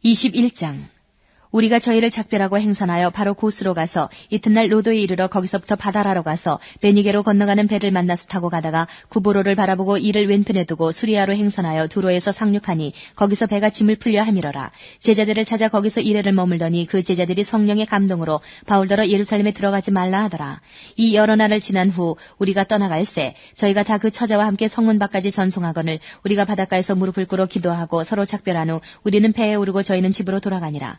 21장. 우리가 저희를 작별하고 행선하여 바로 고스로 가서 이튿날 로도에 이르러 거기서부터 바다라로 가서 베니게로 건너가는 배를 만나서 타고 가다가 구보로를 바라보고 이를 왼편에 두고 수리아로 행선하여 두로에서 상륙하니 거기서 배가 짐을 풀려 함이러라. 제자들을 찾아 거기서 이래를 머물더니 그 제자들이 성령의 감동으로 바울더러 예루살렘에 들어가지 말라 하더라. 이 여러 날을 지난 후 우리가 떠나갈새 저희가 다 그 처자와 함께 성문 밖까지 전송하거늘 우리가 바닷가에서 무릎을 꿇어 기도하고 서로 작별한 후 우리는 배에 오르고 저희는 집으로 돌아가니라.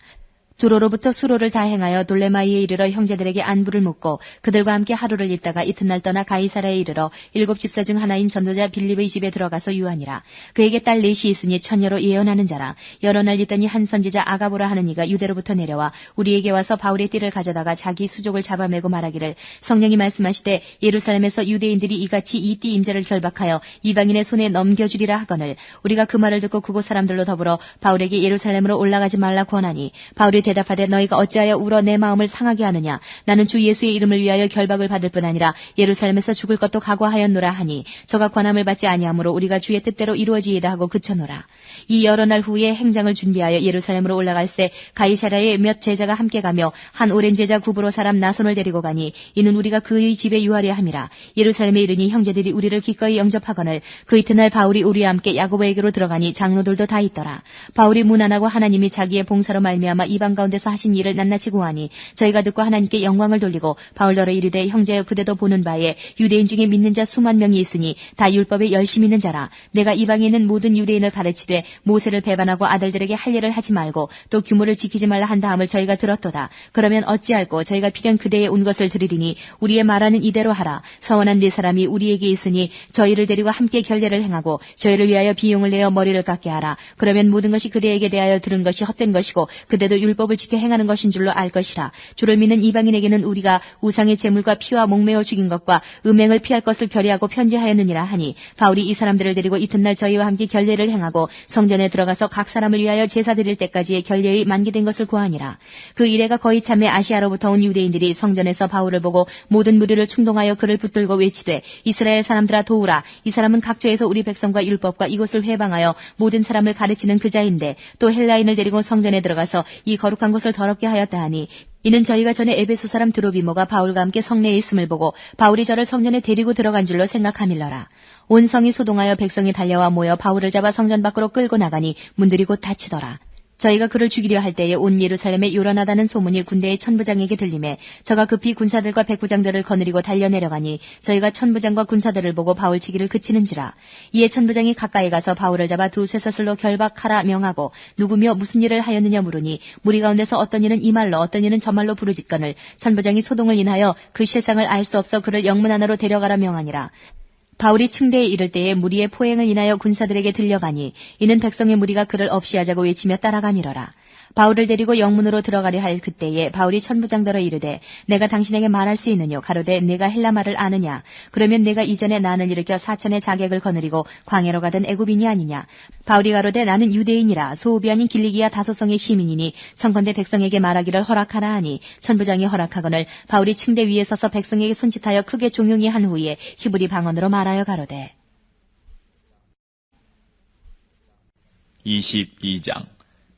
두로로부터 수로를 다 행하여 돌레마이에 이르러 형제들에게 안부를 묻고 그들과 함께 하루를 있다가 이튿날 떠나 가이사라에 이르러 7 집사 중 하나인 전도자 빌립의 집에 들어가서 유하니라. 그에게 딸 넷이 있으니 처녀로 예언하는 자라. 여러 날 있더니 한 선지자 아가보라 하는 이가 유대로부터 내려와 우리에게 와서 바울의 띠를 가져다가 자기 수족을 잡아매고 말하기를 성령이 말씀하시되 예루살렘에서 유대인들이 이같이 이 띠 임자를 결박하여 이방인의 손에 넘겨주리라 하거늘 우리가 그 말을 듣고 그곳 사람들로 더불어 바울에게 예루살렘으로 올라가지 말라 권하니 바울이 대답하되 너희가 어찌하여 울어 내 마음을 상하게 하느냐. 나는 주 예수의 이름을 위하여 결박을 받을 뿐 아니라 예루살렘에서 죽을 것도 각오하였노라 하니 저가 권함을 받지 아니하므로 우리가 주의 뜻대로 이루어지이다 하고 그쳐노라. 이 여러 날 후에 행장을 준비하여 예루살렘으로 올라갈새 가이사라에 몇 제자가 함께 가며 한 오랜 제자 구브로 사람 나손을 데리고 가니 이는 우리가 그의 집에 유하려 함이라. 예루살렘에 이르니 형제들이 우리를 기꺼이 영접하거늘 그 이튿날 바울이 우리와 함께 야고보에게로 들어가니 장로들도 다 있더라. 바울이 무난하고 하나님이 자기의 봉사로 말미암아 이방 가운데서 하신 일을 낱낱이 고하니 저희가 듣고 하나님께 영광을 돌리고 바울더러 이르되 형제여 그대도 보는 바에 유대인 중에 믿는 자 수만 명이 있으니 다 율법에 열심 있는 자라. 내가 이방에 있는 모든 유대인을 가르치되 모세를 배반하고 아들들에게 할 일을 하지 말고 또 규모를 지키지 말라 한 다음을 저희가 들었도다. 그러면 어찌할꼬 저희가 필연 그대에 온 것을 들으리니 우리의 말하는 이대로 하라. 서원한 네 사람이 우리에게 있으니 저희를 데리고 함께 결례를 행하고 저희를 위하여 비용을 내어 머리를 깎게 하라. 그러면 모든 것이 그대에게 대하여 들은 것이 헛된 것이고 그대도 율법을 지켜 행하는 것인 줄로 알 것이라. 주를 믿는 이방인에게는 우리가 우상의 제물과 피와 목매어 죽인 것과 음행을 피할 것을 결의하고 편지하였느니라 하니 바울이 이 사람들을 데리고 이튿날 저희와 함께 결례를 행하고 성전에 들어가서 각 사람을 위하여 제사 드릴 때까지의 결례의 만기된 것을 고하니라. 그 이래가 거의 참에 아시아로부터 온 유대인들이 성전에서 바울을 보고 모든 무리를 충동하여 그를 붙들고 외치되 이스라엘 사람들아 도우라. 이 사람은 각처에서 우리 백성과 율법과 이곳을 회방하여 모든 사람을 가르치는 그자인데 또 헬라인을 데리고 성전에 들어가서 이 거룩한 곳을 더럽게 하였다 하니 이는 저희가 전에 에베소 사람 드로비모가 바울과 함께 성내에 있음을 보고 바울이 저를 성전에 데리고 들어간 줄로 생각함일러라. 온 성이 소동하여 백성이 달려와 모여 바울을 잡아 성전 밖으로 끌고 나가니 문들이 곧 닫히더라. 저희가 그를 죽이려 할 때에 온 예루살렘에 요란하다는 소문이 군대의 천부장에게 들림에 저가 급히 군사들과 백부장들을 거느리고 달려내려가니 저희가 천부장과 군사들을 보고 바울 치기를 그치는지라. 이에 천부장이 가까이 가서 바울을 잡아 두 쇠사슬로 결박하라 명하고 누구며 무슨 일을 하였느냐 물으니 무리 가운데서 어떤 이는 이 말로 어떤 이는 저 말로 부르짖거늘 천부장이 소동을 인하여 그 실상을 알 수 없어 그를 영문 안으로 데려가라 명하니라. 바울이 층대에 이를 때에 무리의 포행을 인하여 군사들에게 들려가니 이는 백성의 무리가 그를 없이하자고 외치며 따라가미러라. 바울을 데리고 영문으로 들어가려 할 그때에 바울이 천부장더러 이르되 내가 당신에게 말할 수 있느뇨. 가로되 내가 헬라 말을 아느냐. 그러면 내가 이전에 난을 일으켜 사천의 자객을 거느리고 광야로 가던 애굽인이 아니냐. 바울이 가로되 나는 유대인이라 소읍이 아닌 길리기아 다소성의 시민이니 청컨대 백성에게 말하기를 허락하라 하니 천부장이 허락하거늘 바울이 층대 위에 서서 백성에게 손짓하여 크게 종용이 한 후에 히브리 방언으로 말하여 가로되 22장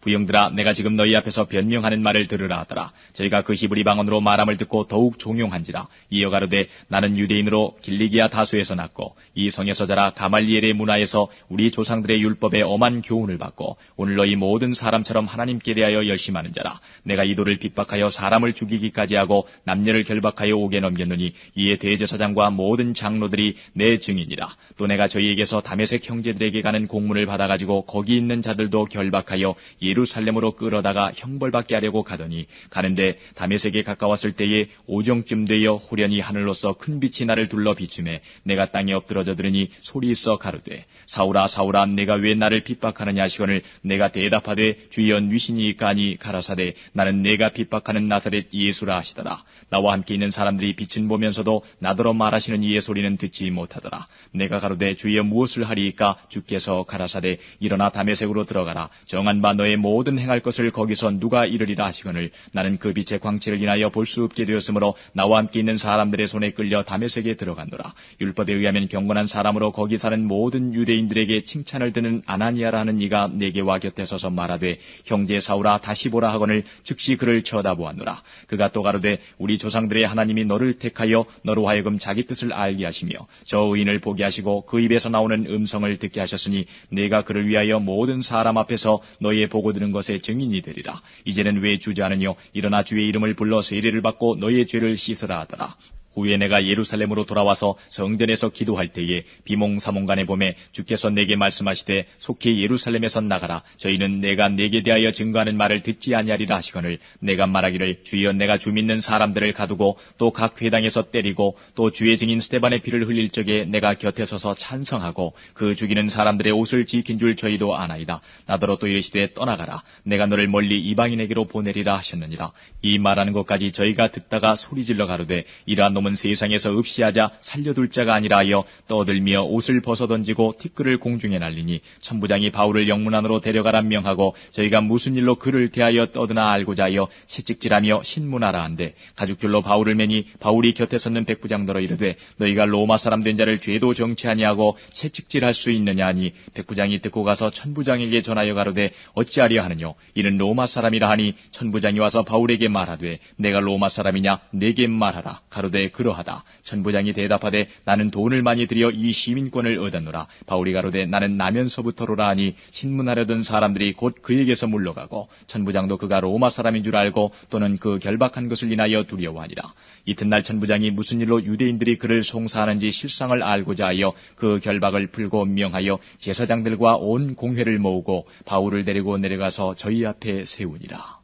부형들아 내가 지금 너희 앞에서 변명하는 말을 들으라 하더라. 저희가 그 히브리 방언으로 말함을 듣고 더욱 종용한지라. 이어 가로되 나는 유대인으로 길리기아 다소에서 났고 이 성에서 자라 가말리엘의 문화에서 우리 조상들의 율법에 엄한 교훈을 받고 오늘 너희 모든 사람처럼 하나님께 대하여 열심하는 자라. 내가 이도를 핍박하여 사람을 죽이기까지 하고 남녀를 결박하여 옥에 넘겼느니 이에 대제사장과 모든 장로들이 내 증인이라. 또 내가 저희에게서 다메섹 형제들에게 가는 공문을 받아가지고 거기 있는 자들도 결박하여 예루살렘으로 끌어다가 형벌받게 하려고 가더니 가는데 다메섹에 가까웠을 때에 오정쯤 되어 호련히 하늘로서 큰 빛이 나를 둘러 비추매 내가 땅에 엎드러져 들으니 소리 있어 가로되 사울아 사울아 내가 왜 나를 핍박하느냐 하시거늘 내가 대답하되 주여 누시니이까 하니 가라사대 나는 내가 핍박하는 나사렛 예수라 하시더라. 나와 함께 있는 사람들이 빛은 보면서도 나더러 말하시는 이의 소리는 듣지 못하더라. 내가 가로되 주여 무엇을 하리이까. 주께서 가라사대 일어나 다메섹으로 들어가라. 정한 바 너의 모든 행할 것을 거기서 누가 이르리라 하시거늘 나는 그 빛의 광채를 인하여 볼 수 없게 되었으므로 나와 함께 있는 사람들의 손에 끌려 다메섹에 들어가노라. 율법에 의하면 경건한 사람으로 거기 사는 모든 유대인들에게 칭찬을 드는 아나니아라는 이가 내게 와 곁에 서서 말하되 형제 사울아 다시 보라 하거늘 즉시 그를 쳐다보았노라. 그가 또 가로되 우리 조상들의 하나님이 너를 택하여 너로 하여금 자기 뜻을 알게 하시며 저 의인을 보게 하시고 그 입에서 나오는 음성을 듣게 하셨으니 내가 그를 위하여 모든 사람 앞에서 너의 보고 들은 것의 증인이 되리라. 이제는 왜 주저하느뇨? 일어나 주의 이름을 불러 세례를 받고 너의 죄를 씻으라 하더라. 후에 내가 예루살렘으로 돌아와서 성전에서 기도할 때에 비몽사몽간에 봄에 주께서 내게 말씀하시되 속히 예루살렘에서 나가라. 저희는 내가 내게 대하여 증거하는 말을 듣지 아니하리라 하시거늘 내가 말하기를 주여 내가 주 믿는 사람들을 가두고 또 각 회당에서 때리고 또 주의 증인 스데반의 피를 흘릴 적에 내가 곁에 서서 찬성하고 그 죽이는 사람들의 옷을 지킨 줄 저희도 아나이다. 나더러 또 이르시되 떠나가라. 내가 너를 멀리 이방인에게로 보내리라 하셨느니라. 이 말하는 것까지 저희가 듣다가 소리질러 가로되 이라 놈은 세상에서 없이하자 살려둘 자가 아니라 하여 떠들며 옷을 벗어던지고 티끌을 공중에 날리니 천부장이 바울을 영문 안으로 데려가라 명하고 저희가 무슨 일로 그를 대하여 떠드나 알고자 하여 채찍질하며 신문하라 한데 가죽줄로 바울을 매니 바울이 곁에 섰는 백부장더러 이르되 너희가 로마 사람 된 자를 죄도 정치 아니하고 채찍질할 수 있느냐 하니 백부장이 듣고 가서 천부장에게 전하여 가로되 어찌하려 하느뇨? 이는 로마 사람이라 하니 천부장이 와서 바울에게 말하되 내가 로마 사람이냐? 내게 말하라. 가로되 그러하다. 천부장이 대답하되 나는 돈을 많이 들여 이 시민권을 얻었노라. 바울이 가로되 나는 나면서부터로라 하니 신문하려던 사람들이 곧 그에게서 물러가고 천부장도 그가 로마 사람인 줄 알고 또는 그 결박한 것을 인하여 두려워하니라. 이튿날 천부장이 무슨 일로 유대인들이 그를 송사하는지 실상을 알고자 하여 그 결박을 풀고 명하여 제사장들과 온 공회를 모으고 바울을 데리고 내려가서 저희 앞에 세우니라.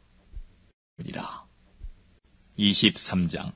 23장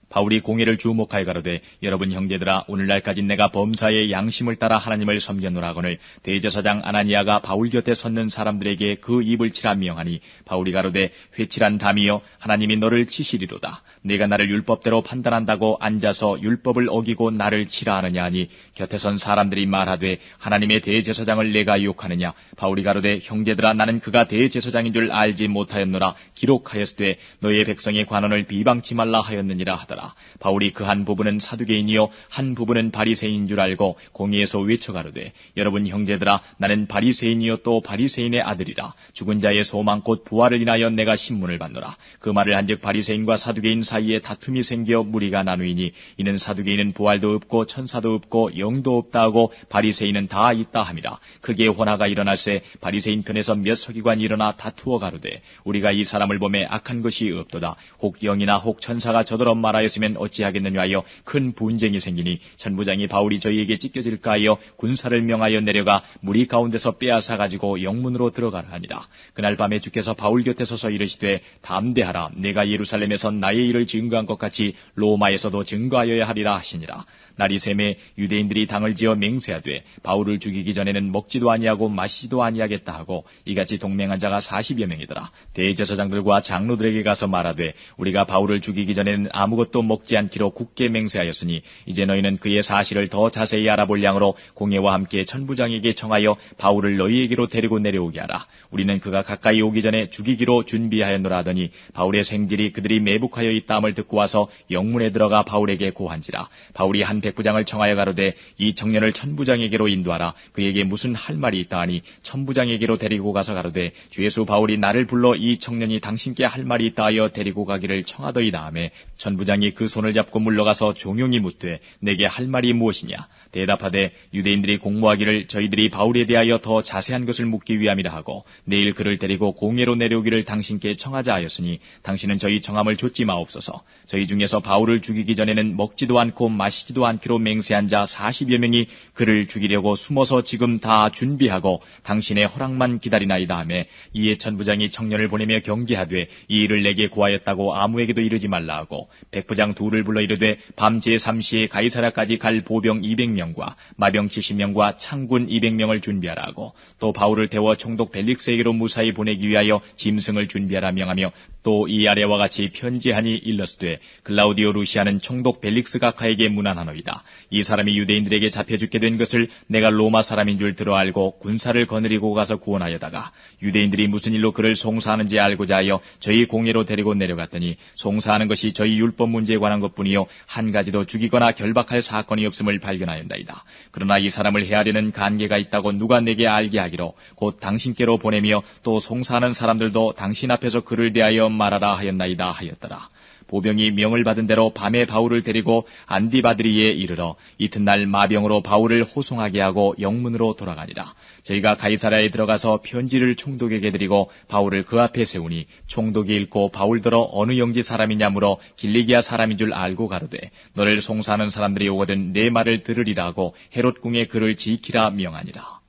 바울이 공회를 주목하여 가로되 여러분 형제들아 오늘날까지 내가 범사의 양심을 따라 하나님을 섬겼노라 하거늘 대제사장 아나니아가 바울 곁에 섰는 사람들에게 그 입을 치라 명하니 바울이 가로되 회칠한 담이여 하나님이 너를 치시리로다. 내가 나를 율법대로 판단한다고 앉아서 율법을 어기고 나를 치라 하느냐 하니 곁에 선 사람들이 말하되 하나님의 대제사장을 내가 욕하느냐. 바울이 가로되 형제들아 나는 그가 대제사장인 줄 알지 못하였노라. 기록하였으되 너의 백성의 관원을 비방치 말라 하였느니라 하더라. 바울이 그 한 부분은 사두개인이요 한 부분은 바리새인인 줄 알고 공회에서 외쳐가로되 여러분 형제들아 나는 바리새인이요 또 바리새인의 아들이라. 죽은 자의 소망 곧 부활을 인하여 내가 신문을 받노라. 그 말을 한즉 바리새인과 사두개인 사이에 다툼이 생겨 무리가 나누이니 이는 사두개인은 부활도 없고 천사도 없고 영도 없다 하고 바리새인은 다 있다 함이라. 크게 혼화가 일어날새 바리새인 편에서 몇 서기관이 일어나 다투어 가로되 우리가 이 사람을 보매 악한 것이 없도다. 혹 영이나 혹 천사가 저더러 말하였으면 어찌하겠느냐 하여 큰 분쟁이 생기니 천부장이 바울이 저희에게 찢겨질까 하여 군사를 명하여 내려가 무리 가운데서 빼앗아 가지고 영문으로 들어가라 하니라. 그날 밤에 주께서 바울 곁에 서서 이르시되 담대하라. 내가 예루살렘에서 나의 일을 증거한 것 같이 로마에서도 증거하여야 하리라 하시니라. 날이 샘에 유대인들이 당을 지어 맹세하되 바울을 죽이기 전에는 먹지도 아니하고 마시지도 아니하겠다 하고 이같이 동맹한 자가 40여 명이더라. 대제사장들과 장로들에게 가서 말하되 우리가 바울을 죽이기 전에는 아무것도 먹지 않기로 굳게 맹세하였으니 이제 너희는 그의 사실을 더 자세히 알아볼 양으로 공회와 함께 천부장에게 청하여 바울을 너희에게로 데리고 내려오게 하라. 우리는 그가 가까이 오기 전에 죽이기로 준비하였노라 하더니 바울의 생질이 그들이 매복하여 있다함을 듣고 와서 영문에 들어가 바울에게 고한지라. 바울이 한 백부장을 청하여 가로되 이 청년을 천부장에게로 인도하라. 그에게 무슨 할 말이 있다 하니 천부장에게로 데리고 가서 가로되 주 예수 바울이 나를 불러 이 청년이 당신께 할 말이 있다 하여 데리고 가기를 청하더이다 하매 천부장이 그 손을 잡고 물러가서 종용이 묻되 내게 할 말이 무엇이냐. 대답하되 유대인들이 공모하기를 저희들이 바울에 대하여 더 자세한 것을 묻기 위함이라 하고 내일 그를 데리고 공회로 내려오기를 당신께 청하자 하였으니 당신은 저희 청함을 좇지 마옵소서. 저희 중에서 바울을 죽이기 전에는 먹지도 않고 마시지도 않기로 맹세한 자 40여 명이 그를 죽이려고 숨어서 지금 다 준비하고 당신의 허락만 기다리나이다 하매 이에 천부장이 청년을 보내며 경계하되 이 일을 내게 고하였다고 아무에게도 이르지 말라 하고 백부장 대제사장 둘을 불러 이르되 밤 제3시에 가이사랴까지 갈 보병 200명과 마병 70명과 창군 200명을 준비하라 하고 또 바울을 태워 총독 벨릭스에게로 무사히 보내기 위하여 짐승을 준비하라 명하며 또 이 아래와 같이 편지하니 일러스되 글라우디오 루시아는 총독 벨릭스 각하에게 문안하노이다. 이 사람이 유대인들에게 잡혀 죽게 된 것을 내가 로마 사람인 줄 들어 알고 군사를 거느리고 가서 구원하여다가 유대인들이 무슨 일로 그를 송사하는지 알고자 하여 저희 공예로 데리고 내려갔더니 송사하는 것이 저희 율법 문제에 관한 것뿐이요 한 가지도 죽이거나 결박할 사건이 없음을 발견하였나이다. 그러나 이 사람을 해하려는 간계가 있다고 누가 내게 알게 하기로 곧 당신께로 보내며 또 송사하는 사람들도 당신 앞에서 그를 대하여 말하라 하였나이다 하였더라. 보병이 명을 받은 대로 밤에 바울을 데리고 안디바드리에 이르러 이튿날 마병으로 바울을 호송하게 하고 영문으로 돌아가니라. 저희가 가이사랴에 들어가서 편지를 총독에게 드리고 바울을 그 앞에 세우니 총독이 읽고 바울더러 어느 영지 사람이냐 물어 길리기아 사람인 줄 알고 가로되 너를 송사하는 사람들이 오거든 내 말을 들으리라 하고 헤롯 궁에 그를 지키라 명하니라.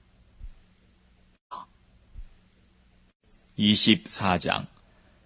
24장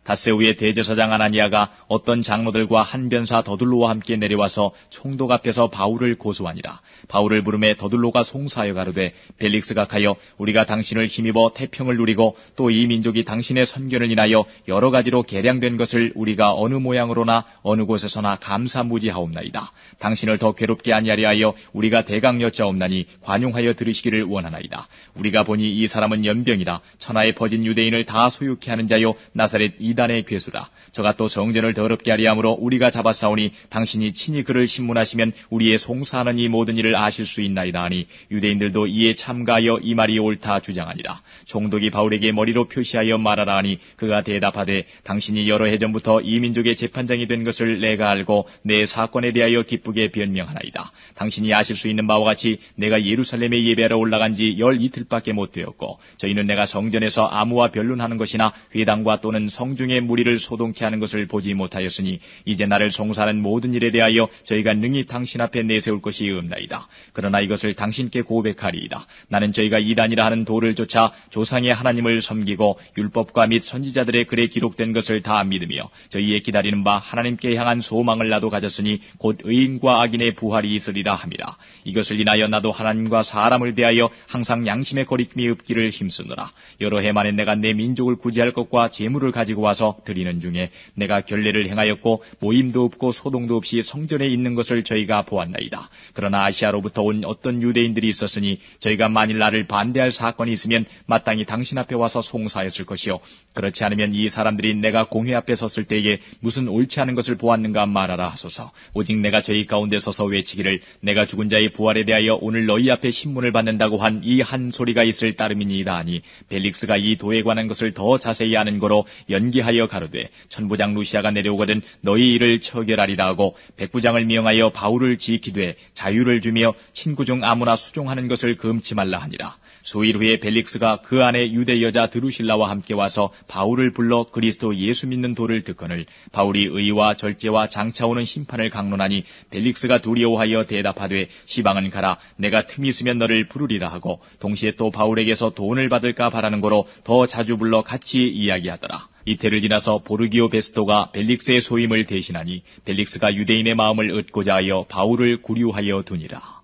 다세우의 대제사장 아나니아가 어떤 장로들과 한 변사 더둘로와 함께 내려와서 총독 앞에서 바울을 고소하니라. 바울을 부르매 더둘로가 송사하여 가로되 벨릭스 각하여 우리가 당신을 힘입어 태평을 누리고 또 이 민족이 당신의 선견을 인하여 여러 가지로 개량된 것을 우리가 어느 모양으로나 어느 곳에서나 감사무지하옵나이다. 당신을 더 괴롭게 아니하려 하여 우리가 대강 여짜옵나니 관용하여 들으시기를 원하나이다. 우리가 보니 이 사람은 연병이라 천하에 퍼진 유대인을 다 소유케 하는 자요 나사렛 이단의 괴수라. 저가 또 성전을 더럽게 하리 함으로 우리가 잡아싸우니 당신이 친히 그를 신문하시면 우리의 송사하는 이 모든 일을 아실 수 있나이다 하니 유대인들도 이에 참가하여 이 말이 옳다 주장하니라. 총독이 바울에게 머리로 표시하여 말하라 하니 그가 대답하되 당신이 여러 해 전부터 이 민족의 재판장이 된 것을 내가 알고 내 사건에 대하여 기쁘게 변명하나이다. 당신이 아실 수 있는 바와 같이 내가 예루살렘에 예배하러 올라간 지 12이틀밖에 못 되었고 저희는 내가 성전에서 아무와 변론하는 것이나 회당과 또는 성중의 무리를 소동케 하는 것을 보지 못하였으니 이제 나를 송사하는 모든 일에 대하여 저희가 능히 당신 앞에 내세울 것이 없나이다. 그러나 이것을 당신께 고백하리이다. 나는 저희가 이단이라 하는 도를 쫓아 조상의 하나님을 섬기고 율법과 및 선지자들의 글에 기록된 것을 다 믿으며 저희의 기다리는 바 하나님께 향한 소망을 나도 가졌으니 곧 의인과 악인의 부활이 있으리라 함이라. 이것을 인하여 나도 하나님과 사람을 대하여 항상 양심의 거리낌이 없기를 힘쓰노라. 여러 해 만에 내가 내 민족을 구제할 것과 재물을 가지고 와서 드리는 중에 내가 결례를 행하였고 모임도 없고 소동도 없이 성전에 있는 것을 저희가 보았나이다. 그러나 아시아로부터 온 어떤 유대인들이 있었으니 저희가 만일 나를 반대할 사건이 있으면 마땅히 당신 앞에 와서 송사했을 것이요 그렇지 않으면 이 사람들이 내가 공회 앞에 섰을 때에 무슨 옳지 않은 것을 보았는가 말하라 하소서. 오직 내가 저희 가운데 서서 외치기를 내가 죽은 자의 부활에 대하여 오늘 너희 앞에 신문을 받는다고 한 이 한 소리가 있을 따름이니이다 하니 벨릭스가 이 도에 관한 것을 더 자세히 아는 거로 연기하여 가로되 천부장 루시아가 내려오거든 너희 일을 처결하리라 하고 백부장을 명하여 바울을 지키되 자유를 주며 친구 중 아무나 수종하는 것을 금치 말라 하니라. 수일 후에 벨릭스가 그 안에 유대 여자 드루실라와 함께 와서 바울을 불러 그리스도 예수 믿는 도를 듣거늘 바울이 의와 절제와 장차 오는 심판을 강론하니 벨릭스가 두려워하여 대답하되 시방은 가라 내가 틈이 있으면 너를 부르리라 하고 동시에 또 바울에게서 돈을 받을까 바라는 거로 더 자주 불러 같이 이야기하더라. 이태를 지나서 보르기오 베스토가 벨릭스의 소임을 대신하니 벨릭스가 유대인의 마음을 얻고자 하여 바울을 구류하여 두니라.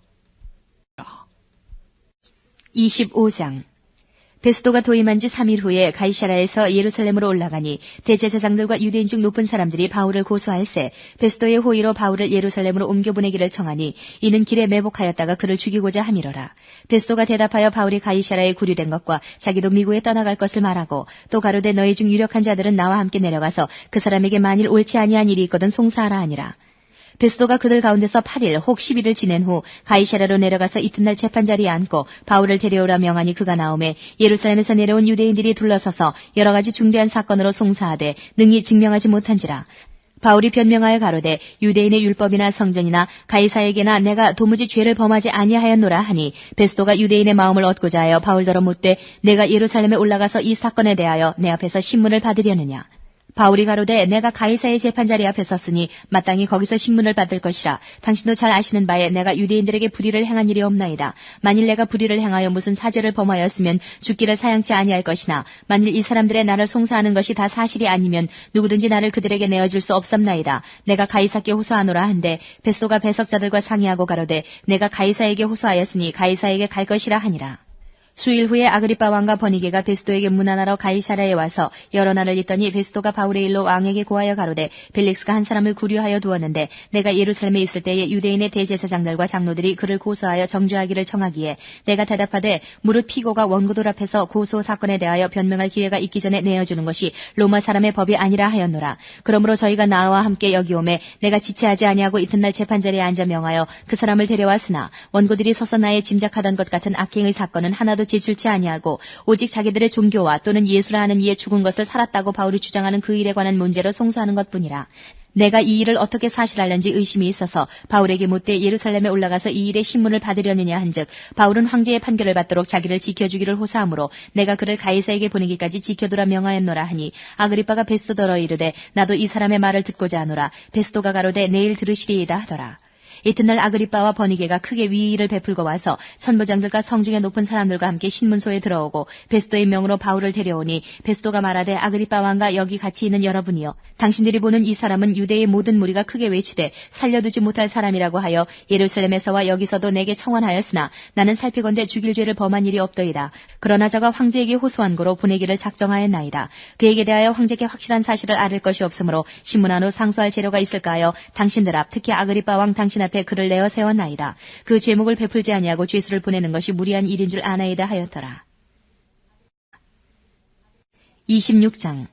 25장 베스도가 도임한 지 3일 후에 가이사랴에서 예루살렘으로 올라가니 대제사장들과 유대인 중 높은 사람들이 바울을 고소할세 베스도의 호의로 바울을 예루살렘으로 옮겨보내기를 청하니 이는 길에 매복하였다가 그를 죽이고자 함이로라. 베스도가 대답하여 바울이 가이사랴에 구류된 것과 자기도 미국에 떠나갈 것을 말하고 또 가로되 너희 중 유력한 자들은 나와 함께 내려가서 그 사람에게 만일 옳지 아니한 일이 있거든 송사하라 하니라. 베스도가 그들 가운데서 8일 혹 10일을 지낸 후 가이사랴로 내려가서 이튿날 재판자리에 앉고 바울을 데려오라 명하니 그가 나오매 예루살렘에서 내려온 유대인들이 둘러서서 여러 가지 중대한 사건으로 송사하되 능히 증명하지 못한지라. 바울이 변명하여 가로되 유대인의 율법이나 성전이나 가이사에게나 내가 도무지 죄를 범하지 아니하였노라 하니 베스도가 유대인의 마음을 얻고자 하여 바울더러 묻되 내가 예루살렘에 올라가서 이 사건에 대하여 내 앞에서 신문을 받으려느냐. 바울이 가로되 내가 가이사의 재판자리 앞에 섰으니 마땅히 거기서 신문을 받을 것이라. 당신도 잘 아시는 바에 내가 유대인들에게 불의를 행한 일이 없나이다. 만일 내가 불의를 행하여 무슨 사죄를 범하였으면 죽기를 사양치 아니할 것이나 만일 이 사람들의 나를 송사하는 것이 다 사실이 아니면 누구든지 나를 그들에게 내어줄 수 없삼나이다. 내가 가이사께 호소하노라 한데 베스도가 배석자들과 상의하고 가로되 내가 가이사에게 호소하였으니 가이사에게 갈 것이라 하니라. 수일 후에 아그리빠 왕과 버니게가 베스도에게 문안하러 가이사랴에 와서 여러 날을 있더니 베스도가 바울의 일로 왕에게 고하여 가로되 벨릭스가 한 사람을 구류하여 두었는데 내가 예루살렘에 있을 때에 유대인의 대제사장들과 장로들이 그를 고소하여 정죄하기를 청하기에 내가 대답하되 무릇 피고가 원고들 앞에서 고소 사건에 대하여 변명할 기회가 있기 전에 내어주는 것이 로마 사람의 법이 아니라 하였노라. 그러므로 저희가 나와 함께 여기 오매 내가 지체하지 아니하고 이튿날 재판자리에 앉아 명하여 그 사람을 데려왔으나 원고들이 서서 나의 짐작하던 것 같은 악행의 사건은 하나도 제출치 아니하고 오직 자기들의 종교와 또는 예수라 하는 이에 죽은 것을 살았다고 바울이 주장하는 그 일에 관한 문제로 송사하는 것뿐이라. 내가 이 일을 어떻게 사실할는지 의심이 있어서 바울에게 묻되 예루살렘에 올라가서 이 일의 신문을 받으려느냐 한즉 바울은 황제의 판결을 받도록 자기를 지켜주기를 호사하므로 내가 그를 가이사에게 보내기까지 지켜두라 명하였노라 하니 아그리빠가 베스도더러 이르되 나도 이 사람의 말을 듣고자 하노라. 베스도가 가로되 내일 들으시리이다 하더라. 이튿날 아그리빠와 버니게가 크게 위의를 베풀고 와서 천부장들과 성중의 높은 사람들과 함께 신문소에 들어오고 베스도의 명으로 바울을 데려오니 베스도가 말하되 아그리빠 왕과 여기 같이 있는 여러분이여 당신들이 보는 이 사람은 유대의 모든 무리가 크게 외치되 살려두지 못할 사람이라고 하여 예루살렘에서와 여기서도 내게 청원하였으나 나는 살피건대 죽일 죄를 범한 일이 없더이다. 그러나 저가 황제에게 호소한 거로 보내기를 작정하였나이다. 그에게 대하여 황제께 확실한 사실을 알을 것이 없으므로 신문안으로 상소할 재료가 있을까 하여 당신들 앞 특히 아그리빠 왕 당신 앞에 그를 내어 세웠나이다. 그 죄목을 베풀지 아니하고 죄수를 보내는 것이 무리한 일인 줄 아나이다 하였더라. 26장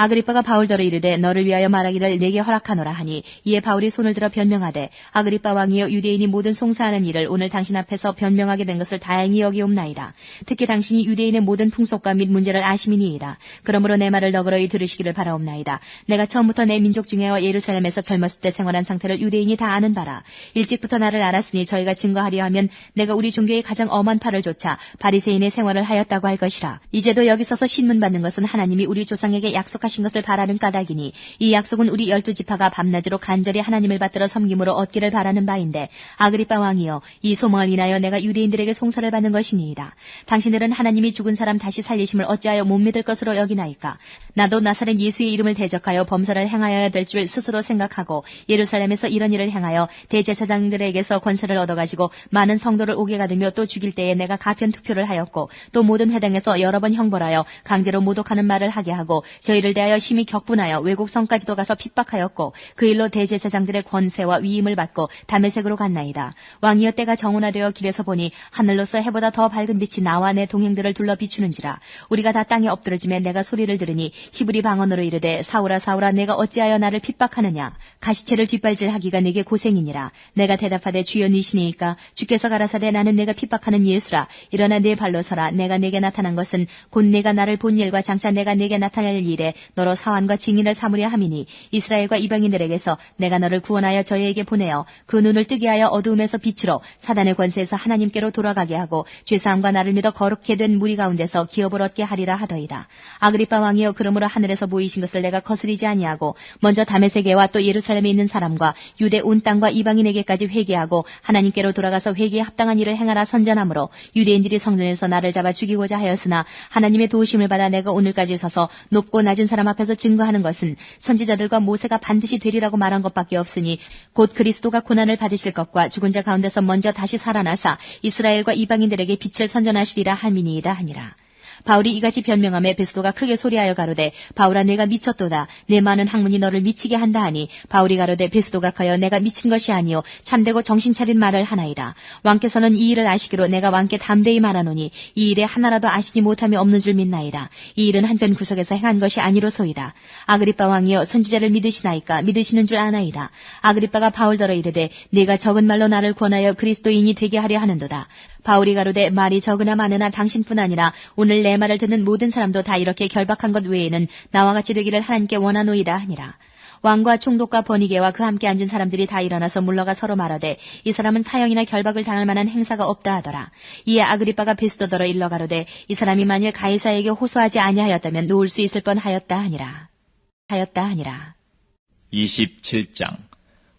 아그리빠가 바울더러 이르되 너를 위하여 말하기를 내게 허락하노라 하니 이에 바울이 손을 들어 변명하되 아그리빠 왕이여 유대인이 모든 송사하는 일을 오늘 당신 앞에서 변명하게 된 것을 다행히 여기옵나이다. 특히 당신이 유대인의 모든 풍속과 및 문제를 아심이니이다. 그러므로 내 말을 너그러이 들으시기를 바라옵나이다. 내가 처음부터 내 민족 중에와 예루살렘에서 젊었을 때 생활한 상태를 유대인이 다 아는 바라. 일찍부터 나를 알았으니 저희가 증거하려 하면 내가 우리 종교의 가장 엄한 팔을 좇아 바리새인의 생활을 하였다고 할 것이라. 이제도 여기 서서 신문 받는 것은 하나님이 우리 조상에게 약속하신 것을 바라는 까닭이니 이 약속은 우리 12지파가 밤낮으로 간절히 하나님을 받들어 섬김으로 얻기를 바라는 바인데 아그리빠 왕이여 이 소망을 인하여 내가 유대인들에게 송사를 받는 것이니이다. 당신들은 하나님이 죽은 사람 다시 살리심을 어찌하여 못 믿을 것으로 여기나이까. 나도 나사렛 예수의 이름을 대적하여 범사를 행하여야 될 줄 스스로 생각하고 예루살렘에서 이런 일을 행하여 대제사장들에게서 권세를 얻어가지고 많은 성도를 옥에 가두며 또 죽일 때에 내가 가편 투표를 하였고 또 모든 회당에서 여러 번 형벌하여 강제로 모독하는 말을 하게 하고 저희를 대하여 심히 격분하여 외국 성까지도 가서 핍박하였고 그 일로 대제사장들의 권세와 위임을 받고 다메섹으로 갔나이다. 왕이여 때가 정온화되어 길에서 보니 하늘로서 해보다 더 밝은 빛이 나와 내 동행들을 둘러 비추는지라. 우리가 다 땅에 엎드러지며 내가 소리를 들으니 히브리 방언으로 이르되 사울아 사울아 내가 어찌하여 나를 핍박하느냐. 가시체를 뒷발질하기가 내게 고생이니라. 내가 대답하되 주여 니시니이까. 주께서 가라사대 나는 내가 핍박하는 예수라. 일어나 내 발로 서라. 내가 내게 나타난 것은 곧 내가 나를 본 일과 장차 내가 내게 나타낼 일에 너로 사환과 증인을 삼으려 함이니 이스라엘과 이방인들에게서 내가 너를 구원하여 저희에게 보내어 그 눈을 뜨게 하여 어두움에서 빛으로 사단의 권세에서 하나님께로 돌아가게 하고 죄사함과 나를 믿어 거룩게 된 무리 가운데서 기업을 얻게 하리라 하더이다. 아그리빠 왕이여 그러므로 하늘에서 보이신 것을 내가 거스리지 아니하고 먼저 다메섹에와 또 예루살렘에 있는 사람과 유대 온 땅과 이방인에게까지 회개하고 하나님께로 돌아가서 회개에 합당한 일을 행하라 선전하므로 유대인들이 성전에서 나를 잡아 죽이고자 하였으나 하나님의 도우심을 받아 내가 오늘까지 서서 높고 낮은 사람 앞에서 증거하는 것은 선지자들과 모세가 반드시 되리라고 말한 것밖에 없으니 곧 그리스도가 고난을 받으실 것과 죽은 자 가운데서 먼저 다시 살아나사 이스라엘과 이방인들에게 빛을 선전하시리라 함이니이다 하니라. 바울이 이같이 변명하며 베스도가 크게 소리하여 가로되 바울아 내가 미쳤도다. 내 많은 학문이 너를 미치게 한다 하니 바울이 가로되 베스도가 커여 내가 미친 것이 아니요 참되고 정신 차린 말을 하나이다. 왕께서는 이 일을 아시기로 내가 왕께 담대히 말하노니 이 일에 하나라도 아시지 못함이 없는 줄 믿나이다. 이 일은 한편 구석에서 행한 것이 아니로소이다. 아그리빠 왕이여 선지자를 믿으시나이까. 믿으시는 줄 아나이다. 아그리빠가 바울더러 이르되 네가 적은 말로 나를 권하여 그리스도인이 되게 하려 하는도다. 바울이 가로되 말이 적으나 많으나 당신뿐 아니라 오늘 내 말을 듣는 모든 사람도 다 이렇게 결박한 것 외에는 나와 같이 되기를 하나님께 원하노이다 하니라. 왕과 총독과 버니게와 그 함께 앉은 사람들이 다 일어나서 물러가 서로 말하되 이 사람은 사형이나 결박을 당할 만한 행사가 없다 하더라. 이에 아그리빠가 베스도더러 일러 가로되 이 사람이 만일 가이사에게 호소하지 아니하였다면 놓을 수 있을 뻔하였다 하니라. 하였다 하니라. 27장.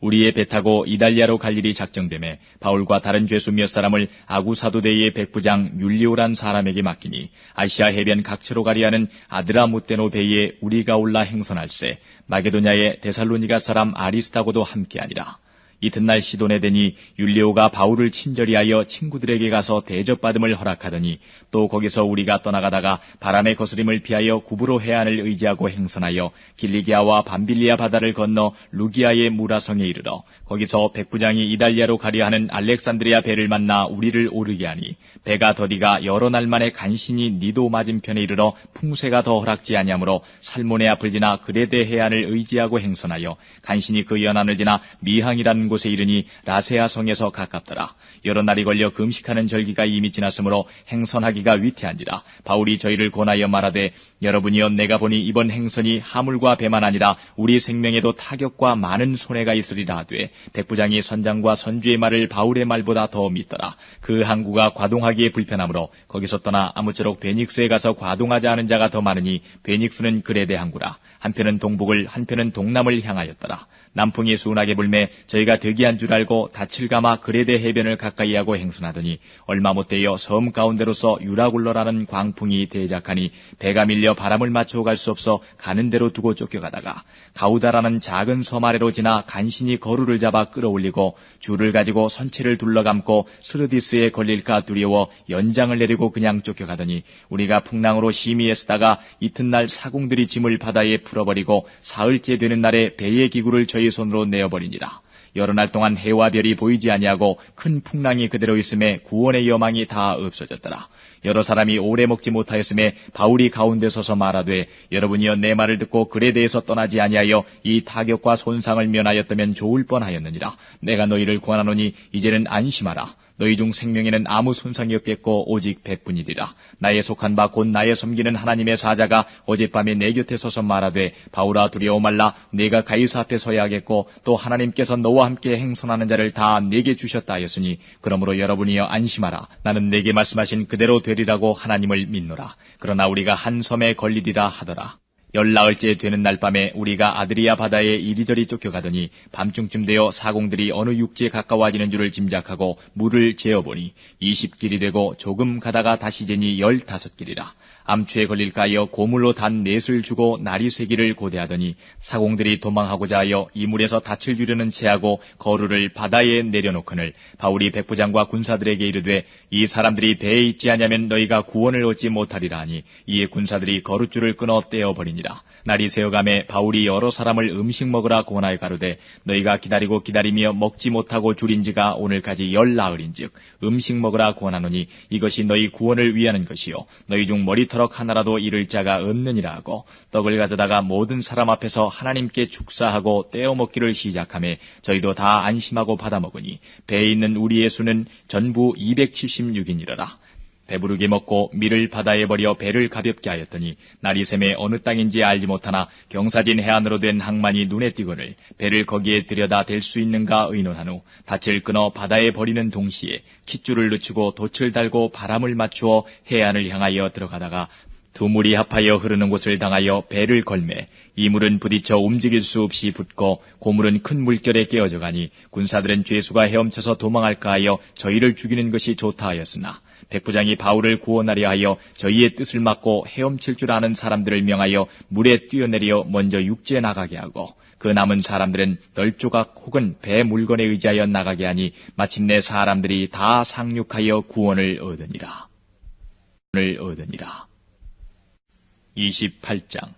우리의 배 타고 이달리아로 갈 일이 작정되매 바울과 다른 죄수 몇 사람을 아구사도대의 백부장 율리오란 사람에게 맡기니 아시아 해변 각처로 가리하는 아드라무테노 배에 우리가 올라 행선할세 마게도냐의 데살로니가 사람 아리스타고도 함께하니라. 이튿날 시돈에 되니 율리오가 바울을 친절히 하여 친구들에게 가서 대접받음을 허락하더니 또 거기서 우리가 떠나가다가 바람의 거스림을 피하여 구브로 해안을 의지하고 행선하여 길리기아와 밤빌리아 바다를 건너 루기아의 무라성에 이르러 거기서 백부장이 이달리아로 가려 하는 알렉산드리아 배를 만나 우리를 오르게 하니 배가 더디가 여러 날 만에 간신히 니도 맞은편에 이르러 풍세가 더 허락지 아니하므로 살모네 앞을 지나 그레데 해안을 의지하고 행선하여 간신히 그 연안을 지나 미항이라는 곳에 이르니 라세아 성에서 가깝더라. 여러 날이 걸려 금식하는 절기가 이미 지났으므로 행선하기가 위태한지라. 바울이 저희를 권하여 말하되 여러분이여 내가 보니 이번 행선이 하물과 배만 아니라 우리 생명에도 타격과 많은 손해가 있으리라 하되 백부장이 선장과 선주의 말을 바울의 말보다 더 믿더라. 그 항구가 과동하기에 불편하므로 거기서 떠나 아무쪼록 베닉스에 가서 과동하자 하는 자가 더 많으니 베닉스는 그레데 항구라. 한편은 동북을 한편은 동남을 향하였더라. 남풍이 순하게 불매 저희가 득이한 줄 알고 닻을 감아 그레데 해변을 가까이 하고 행선하더니 얼마 못되어 섬 가운데로서 유라굴러라는 광풍이 대작하니 배가 밀려 바람을 맞춰 갈 수 없어 가는 대로 두고 쫓겨가다가 가우다라는 작은 섬 아래로 지나 간신히 거루를 잡아 끌어올리고 줄을 가지고 선체를 둘러감고 스르디스에 걸릴까 두려워 연장을 내리고 그냥 쫓겨가더니 우리가 풍랑으로 심히 애쓰다가 이튿날 사공들이 짐을 바다에 풀어버리고 사흘째 되는 날에 배의 기구를 저희 손으로 내어버리니라. 여러 날 동안 해와 별이 보이지 아니하고 큰 풍랑이 그대로 있음에 구원의 여망이 다 없어졌더라. 여러 사람이 오래 먹지 못하였음에 바울이 가운데 서서 말하되 여러분이여 내 말을 듣고 글에 대해서 떠나지 아니하여 이 타격과 손상을 면하였다면 좋을 뻔하였느니라. 내가 너희를 권하노니 이제는 안심하라. 너희 중 생명에는 아무 손상이 없겠고 오직 배뿐이리라. 나의 속한 바 곧 나의 섬기는 하나님의 사자가 어젯밤에 내 곁에 서서 말하되 바울아 두려워 말라. 내가 가이사 앞에 서야 하겠고 또 하나님께서 너와 함께 행선하는 자를 다 내게 주셨다 하였으니 그러므로 여러분이여 안심하라. 나는 내게 말씀하신 그대로 되리라고 하나님을 믿노라. 그러나 우리가 한 섬에 걸리리라 하더라. 열나흘째 되는 날 밤에 우리가 아드리아 바다에 이리저리 쫓겨가더니 밤중쯤 되어 사공들이 어느 육지에 가까워지는 줄을 짐작하고 물을 재어보니 20길이 되고 조금 가다가 다시 재니 15길이라. 암추에 걸릴까 하여 고물로 단 넷을 주고 날이 새기를 고대하더니 사공들이 도망하고자 하여 이 물에서 닻을 유려는 채하고 거루를 바다에 내려놓거늘 바울이 백부장과 군사들에게 이르되 이 사람들이 배에 있지 않으면 너희가 구원을 얻지 못하리라 하니 이에 군사들이 거룻줄을 끊어 떼어버리니라. 날이 새어가매 바울이 여러 사람을 음식 먹으라 권하여 가로되 너희가 기다리며 먹지 못하고 줄인지가 오늘까지 10나흘인즉 음식 먹으라 권하노니 이것이 너희 구원을 위하는 것이요 너희 중 머리털럭 하나라도 잃을 자가 없느니라 하고 떡을 가져다가 모든 사람 앞에서 하나님께 축사하고 떼어 먹기를 시작하매 저희도 다 안심하고 받아 먹으니 배에 있는 우리의 수는 전부 276인이러라. 배부르게 먹고 밀을 바다에 버려 배를 가볍게 하였더니 날이 새매 어느 땅인지 알지 못하나 경사진 해안으로 된 항만이 눈에 띄거늘 배를 거기에 들여다 댈 수 있는가 의논한 후 닻을 끊어 바다에 버리는 동시에 킷줄을 늦추고 돛을 달고 바람을 맞추어 해안을 향하여 들어가다가 두 물이 합하여 흐르는 곳을 당하여 배를 걸매 이 물은 부딪혀 움직일 수 없이 붙고 고물은 큰 물결에 깨어져 가니 군사들은 죄수가 헤엄쳐서 도망할까 하여 저희를 죽이는 것이 좋다 하였으나 백부장이 바울을 구원하려 하여 저희의 뜻을 막고 헤엄칠 줄 아는 사람들을 명하여 물에 뛰어내려 먼저 육지에 나가게 하고 그 남은 사람들은 널조각 혹은 배 물건에 의지하여 나가게 하니 마침내 사람들이 다 상륙하여 구원을 얻으니라. 28장.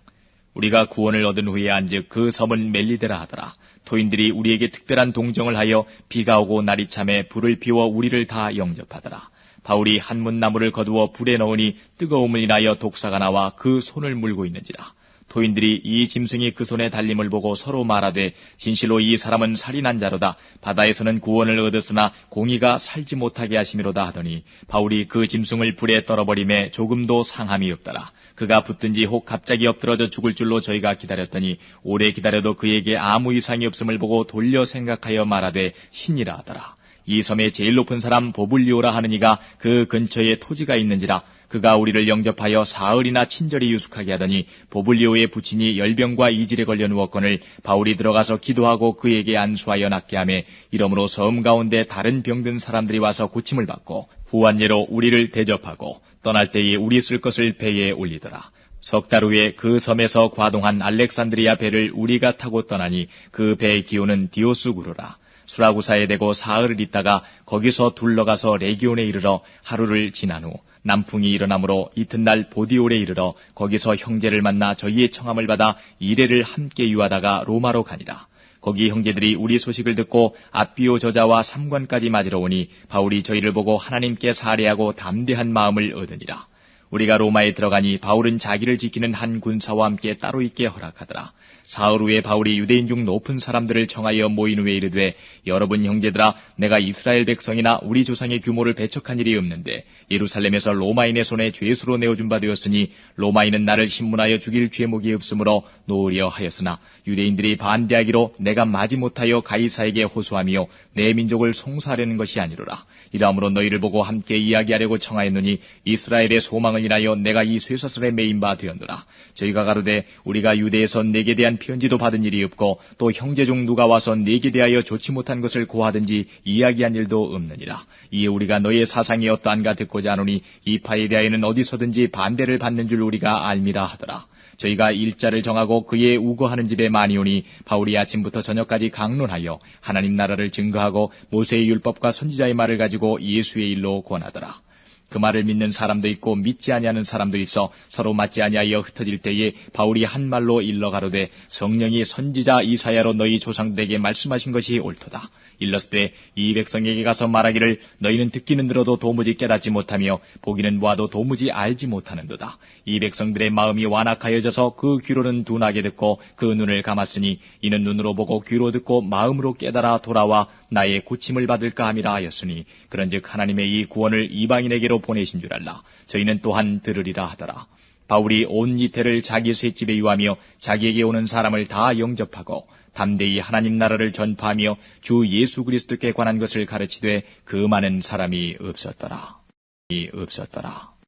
우리가 구원을 얻은 후에 안즉 그 섬은 멜리데라 하더라. 토인들이 우리에게 특별한 동정을 하여 비가 오고 날이 참에 불을 피워 우리를 다 영접하더라. 바울이 한문나무를 거두어 불에 넣으니 뜨거움을 인하여 독사가 나와 그 손을 물고 있는지라. 토인들이 이 짐승이 그 손에 달림을 보고 서로 말하되 진실로 이 사람은 살인한 자로다. 바다에서는 구원을 얻었으나 공의가 살지 못하게 하심이로다 하더니 바울이 그 짐승을 불에 떨어버림에 조금도 상함이 없더라. 그가 붙든지 혹 갑자기 엎드러져 죽을 줄로 저희가 기다렸더니 오래 기다려도 그에게 아무 이상이 없음을 보고 돌려 생각하여 말하되 신이라 하더라. 이 섬의 제일 높은 사람 보블리오라 하는 이가 그 근처에 토지가 있는지라 그가 우리를 영접하여 사흘이나 친절히 유숙하게 하더니 보블리오의 부친이 열병과 이질에 걸려 누웠거늘 바울이 들어가서 기도하고 그에게 안수하여 낫게 하매 이러므로 섬 가운데 다른 병든 사람들이 와서 고침을 받고 후한예로 우리를 대접하고 떠날 때에 우리 쓸 것을 배에 올리더라. 석 달 후에 그 섬에서 과동한 알렉산드리아 배를 우리가 타고 떠나니 그 배의 기호는 디오스구르라. 수라구사에 대고 사흘을 있다가 거기서 둘러가서 레기온에 이르러 하루를 지난 후 남풍이 일어나므로 이튿날 보디올에 이르러 거기서 형제를 만나 저희의 청함을 받아 이레를 함께 유하다가 로마로 가니라. 거기 형제들이 우리 소식을 듣고 아비오 저자와 삼관까지 맞으러 오니 바울이 저희를 보고 하나님께 사례하고 담대한 마음을 얻으니라. 우리가 로마에 들어가니 바울은 자기를 지키는 한 군사와 함께 따로 있게 허락하더라. 사흘 후에 바울이 유대인 중 높은 사람들을 청하여 모인 후에 이르되 여러분 형제들아 내가 이스라엘 백성이나 우리 조상의 규모를 배척한 일이 없는데 예루살렘에서 로마인의 손에 죄수로 내어준 바 되었으니 로마인은 나를 신문하여 죽일 죄목이 없으므로 놓으려 하였으나 유대인들이 반대하기로 내가 마지못하여 가이사에게 호소하며 내 민족을 송사하려는 것이 아니로라. 이러므로 너희를 보고 함께 이야기하려고 청하였느니 이스라엘의 소망을 인하여 내가 이 쇠사슬에 매인 바 되었노라. 저희가 가로되 우리가 유대에서 내게 대한 편지도 받은 일이 없고 또 형제 중 누가 와서 내게 대하여 좋지 못한 것을 고하든지 이야기한 일도 없느니라. 이에 우리가 너의 사상이 어떠한가 듣고자 하노니 이 파에 대하여는 어디서든지 반대를 받는 줄 우리가 알미라 하더라. 저희가 일자를 정하고 그의 우거하는 집에 많이 오니 바울이 아침부터 저녁까지 강론하여 하나님 나라를 증거하고 모세의 율법과 선지자의 말을 가지고 예수의 일로 권하더라. 그 말을 믿는 사람도 있고 믿지 아니하는 사람도 있어 서로 맞지 아니하여 흩어질 때에 바울이 한 말로 일러 가로되 성령이 선지자 이사야로 너희 조상들에게 말씀하신 것이 옳도다. 일렀을 때 이 백성에게 가서 말하기를 너희는 듣기는 들어도 도무지 깨닫지 못하며 보기는 보아도 도무지 알지 못하는도다. 이 백성들의 마음이 완악하여져서 그 귀로는 둔하게 듣고 그 눈을 감았으니 이는 눈으로 보고 귀로 듣고 마음으로 깨달아 돌아와 나의 고침을 받을까 함이라 하였으니 그런즉 하나님의 이 구원을 이방인에게로 보내신 줄 알라. 저희는 또한 들으리라 하더라. 바울이 온 이태를 자기 셋집에 유하며 자기에게 오는 사람을 다 영접하고 담대히 하나님 나라를 전파하며 주 예수 그리스도께 관한 것을 가르치되 그 많은 사람이 없었더라.